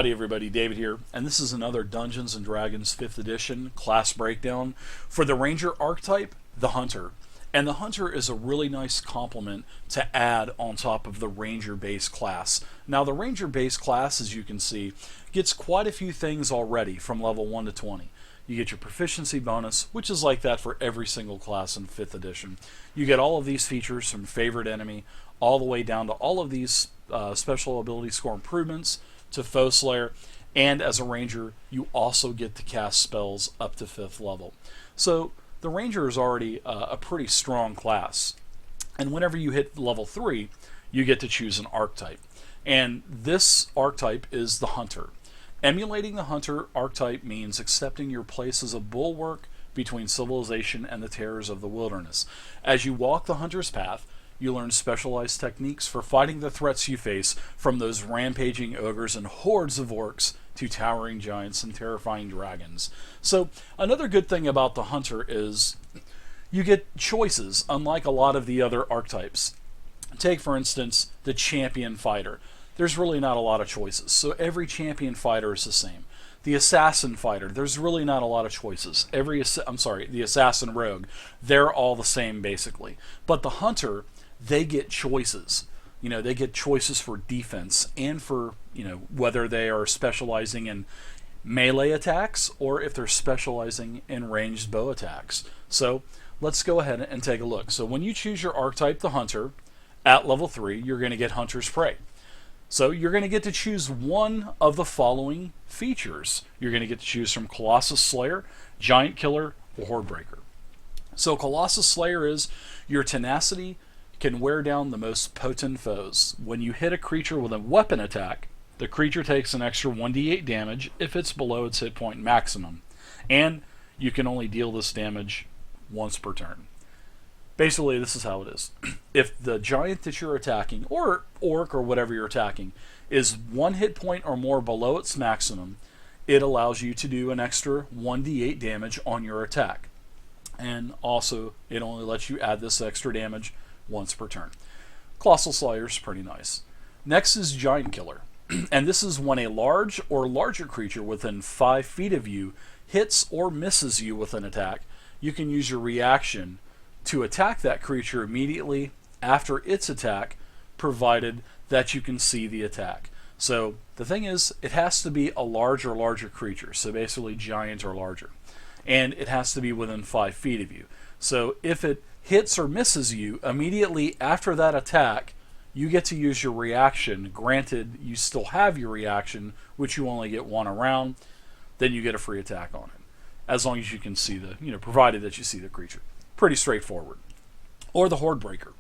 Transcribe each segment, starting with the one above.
Howdy everybody, David here, and this is another Dungeons & Dragons 5th edition class breakdown for the Ranger Archetype, the Hunter. And the Hunter is a really nice complement to add on top of the Ranger base class. Now the Ranger base class, as you can see, gets quite a few things already from level 1 to 20. You get your proficiency bonus, which is like that for every single class in 5th edition. You get all of these features from Favorite Enemy, all the way down to all of these special ability score improvements, to Foe Slayer, and as a Ranger, you also get to cast spells up to 5th level. So the Ranger is already a pretty strong class. And whenever you hit level 3, you get to choose an archetype. And this archetype is the Hunter. Emulating the Hunter archetype means accepting your place as a bulwark between civilization and the terrors of the wilderness. As you walk the Hunter's path, you learn specialized techniques for fighting the threats you face, from those rampaging ogres and hordes of orcs to towering giants and terrifying dragons. So another good thing about the Hunter is you get choices, unlike a lot of the other archetypes. Take, for instance, the champion fighter. There's really not a lot of choices, so every champion fighter is the same. The assassin fighter, there's really not a lot of choices. The assassin rogue, they're all the same basically. But the Hunter, they get choices. They get choices for defense and for, whether they are specializing in melee attacks or if they're specializing in ranged bow attacks. So let's go ahead and take a look. So when you choose your archetype, the Hunter, at level 3, you're going to get Hunter's Prey. So you're going to get to choose one of the following features. You're going to get to choose from Colossus Slayer, Giant Killer, or Horde Breaker. So Colossus Slayer is your tenacity can wear down the most potent foes. When you hit a creature with a weapon attack, the creature takes an extra 1d8 damage if it's below its hit point maximum. And you can only deal this damage once per turn. Basically, this is how it is. If the giant that you're attacking, or orc or whatever you're attacking, is 1 hit point or more below its maximum, it allows you to do an extra 1d8 damage on your attack. And also, it only lets you add this extra damage once per turn. Colossal Slayer is pretty nice. Next is Giant Killer. And this is when a large or larger creature within 5 feet of you hits or misses you with an attack. You can use your reaction to attack that creature immediately after its attack, provided that you can see the attack. So the thing is, it has to be a large or larger creature, so basically giant or larger. And it has to be within 5 feet of you. So if it hits or misses you immediately after that attack, you get to use your reaction. Granted, you still have your reaction, which you only get one around. Then you get a free attack on it, as long as you can see provided that you see the creature. Pretty straightforward. Or the Horde Breaker.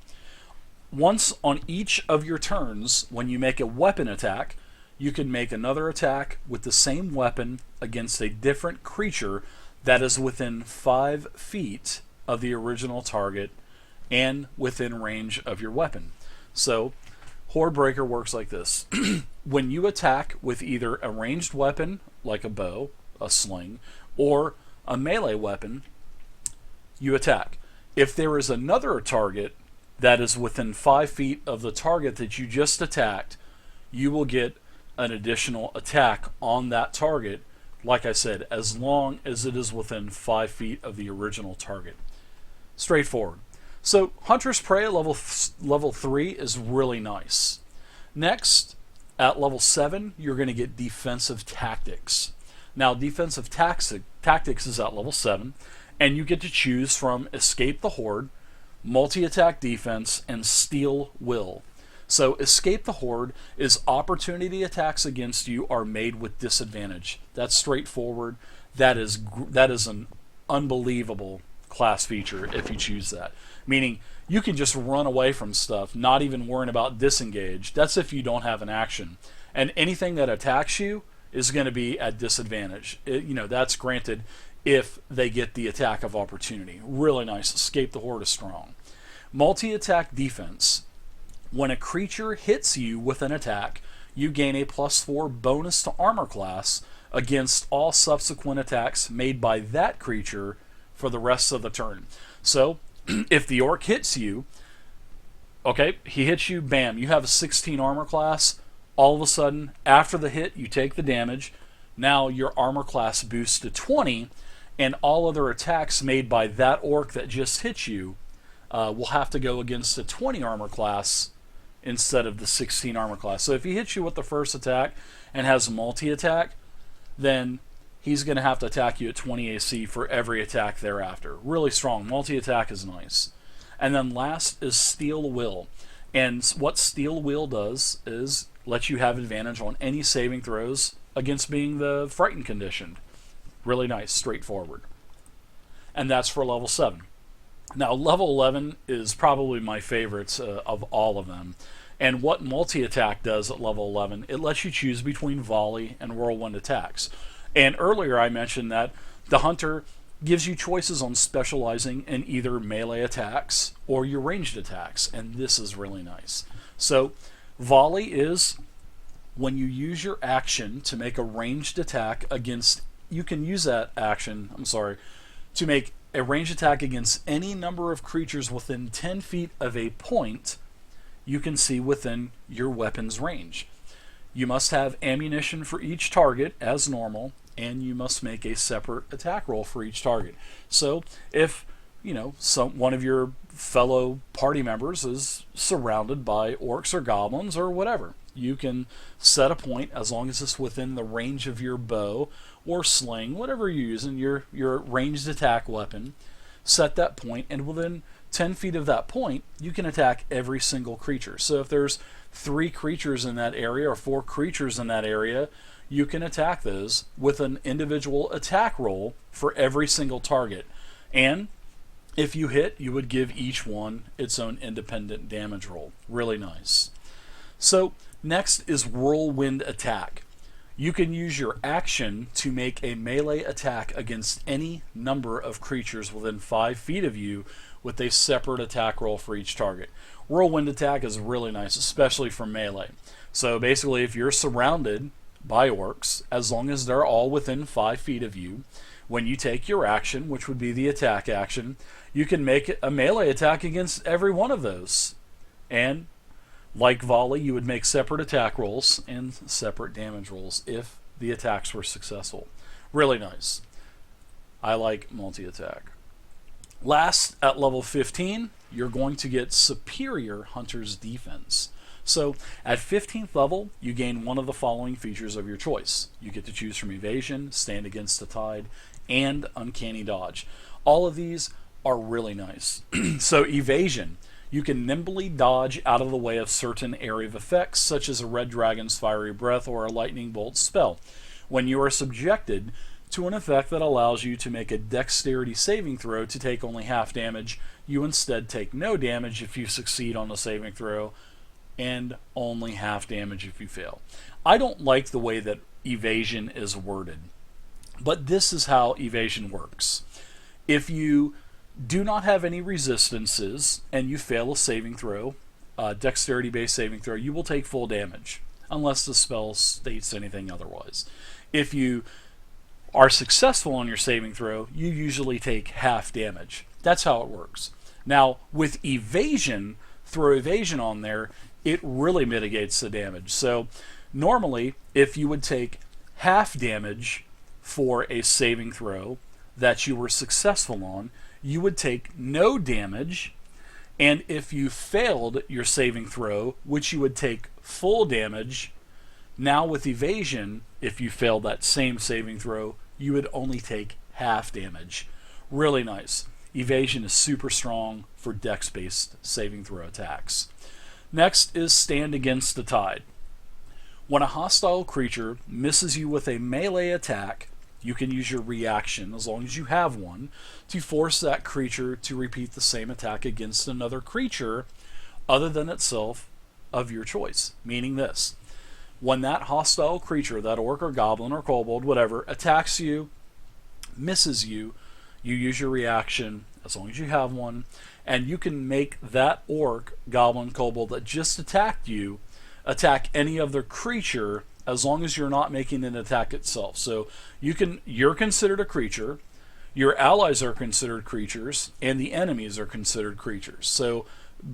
Once on each of your turns, when you make a weapon attack, you can make another attack with the same weapon against a different creature that is within 5 feet of the original target and within range of your weapon. So Horde Breaker works like this. When you attack with either a ranged weapon like a bow, a sling, or a melee weapon, you attack. If there is another target that is within 5 feet of the target that you just attacked, you will get an additional attack on that target, like I said, as long as it is within 5 feet of the original target. Straightforward. So Hunter's Prey at level 3 is really nice. Next, at level 7, you're going to get Defensive Tactics. Now, Defensive Tactics is at level 7, and you get to choose from Escape the Horde, Multi-Attack Defense, and Steel Will. So Escape the Horde is opportunity attacks against you are made with disadvantage. That's straightforward. That is an unbelievable class feature if you choose that. Meaning you can just run away from stuff, not even worrying about disengage. That's if you don't have an action. And anything that attacks you is going to be at disadvantage. That's granted if they get the attack of opportunity. Really nice. Escape the Horde is strong. Multi-attack defense. When a creature hits you with an attack, you gain a +4 bonus to armor class against all subsequent attacks made by that creature for the rest of the turn. So, if the orc hits you, okay, he hits you, bam, you have a 16 armor class. all of a sudden, after the hit, you take the damage. Now your armor class boosts to 20, and all other attacks made by that orc that just hit you will have to go against a 20 armor class instead of the 16 armor class. So if he hits you with the first attack and has multi-attack, then he's going to have to attack you at 20 AC for every attack thereafter. Really strong. Multi-attack is nice. And then last is Steel Will. And what Steel Will does is let you have advantage on any saving throws against being the frightened conditioned. Really nice, straightforward. And that's for level 7. Now, level 11 is probably my favorite of all of them. And what multi-attack does at level 11, it lets you choose between volley and whirlwind attacks. And earlier I mentioned that the hunter gives you choices on specializing in either melee attacks or your ranged attacks, and this is really nice. So, volley is when you use your action to make a ranged attack against, you can use that action, to make a ranged attack against any number of creatures within 10 feet of a point you can see within your weapon's range. You must have ammunition for each target as normal, and you must make a separate attack roll for each target. So if one of your fellow party members is surrounded by orcs or goblins or whatever, you can set a point as long as it's within the range of your bow or sling, whatever you're using, your ranged attack weapon. Set that point, and within 10 feet of that point, you can attack every single creature. So if there's 3 creatures in that area or 4 creatures in that area, you can attack those with an individual attack roll for every single target. And if you hit, you would give each one its own independent damage roll. Really nice. So next is Whirlwind Attack. You can use your action to make a melee attack against any number of creatures within 5 feet of you with a separate attack roll for each target. Whirlwind Attack is really nice, especially for melee. So basically, if you're surrounded by orcs, as long as they're all within 5 feet of you, when you take your action, which would be the attack action, you can make a melee attack against every one of those. And like volley, you would make separate attack rolls and separate damage rolls if the attacks were successful. Really nice. I like multi-attack. Last, at level 15, you're going to get Superior Hunter's Defense. So at 15th level, you gain one of the following features of your choice. You get to choose from Evasion, Stand Against the Tide, and Uncanny Dodge. All of these are really nice. So Evasion, you can nimbly dodge out of the way of certain area of effects, such as a red dragon's fiery breath or a lightning bolt spell. When you are subjected to an effect that allows you to make a dexterity saving throw to take only half damage, you instead take no damage if you succeed on the saving throw, and only half damage if you fail. I don't like the way that Evasion is worded, but this is how Evasion works. If you do not have any resistances and you fail a saving throw, dexterity-based saving throw, you will take full damage, unless the spell states anything otherwise. If you are successful on your saving throw, you usually take half damage. That's how it works. Now, with Evasion, throw Evasion on there, it really mitigates the damage. So, normally, if you would take half damage for a saving throw that you were successful on, you would take no damage, and if you failed your saving throw, which you would take full damage, now with Evasion, if you failed that same saving throw, you would only take half damage. Really nice. Evasion is super strong for dex-based saving throw attacks. Next is Stand Against the Tide. When a hostile creature misses you with a melee attack, you can use your reaction, as long as you have one, to force that creature to repeat the same attack against another creature other than itself of your choice. Meaning this: when that hostile creature, that orc or goblin or kobold, whatever, attacks you, misses you, you use your reaction, as long as you have one, and you can make that orc, goblin, kobold that just attacked you attack any other creature, as long as you're not making an attack itself. So you're considered a creature, your allies are considered creatures, and the enemies are considered creatures. So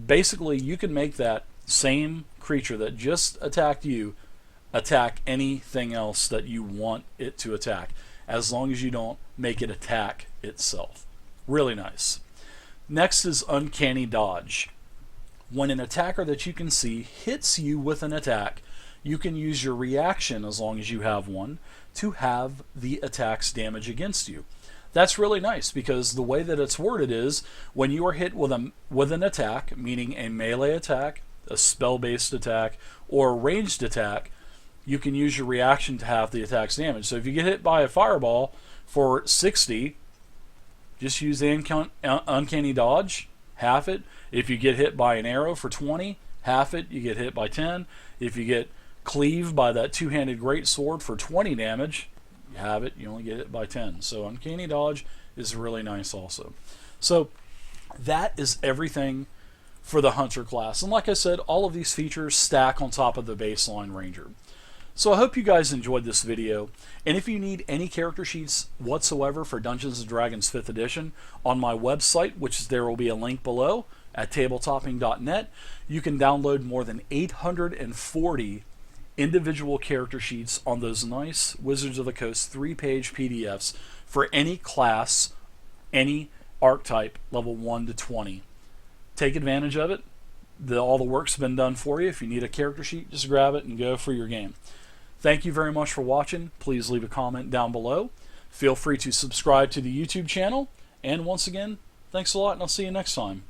basically, you can make that same creature that just attacked you attack anything else that you want it to attack, as long as you don't make it attack itself. Really nice. Next is Uncanny Dodge. When an attacker that you can see hits you with an attack, you can use your reaction, as long as you have one, to have the attack's damage against you. That's really nice, because the way that it's worded is, when you are hit with an attack, meaning a melee attack, a spell-based attack, or a ranged attack, you can use your reaction to have the attack's damage. So if you get hit by a fireball for 60, just use the Uncanny Dodge, half it. If you get hit by an arrow for 20, half it, you get hit by 10. If you get cleaved by that two-handed greatsword for 20 damage, you have it, you only get hit by 10. So Uncanny Dodge is really nice also. So that is everything for the Hunter class. And like I said, all of these features stack on top of the baseline Ranger. So I hope you guys enjoyed this video, and if you need any character sheets whatsoever for Dungeons & Dragons 5th edition, on my website, which there will be a link below at tabletopping.net, you can download more than 840 individual character sheets on those nice Wizards of the Coast 3-page PDFs for any class, any archetype, level 1 to 20. Take advantage of it. All the work's been done for you. If you need a character sheet, just grab it and go for your game. Thank you very much for watching. Please leave a comment down below. Feel free to subscribe to the YouTube channel. And once again, thanks a lot, and I'll see you next time.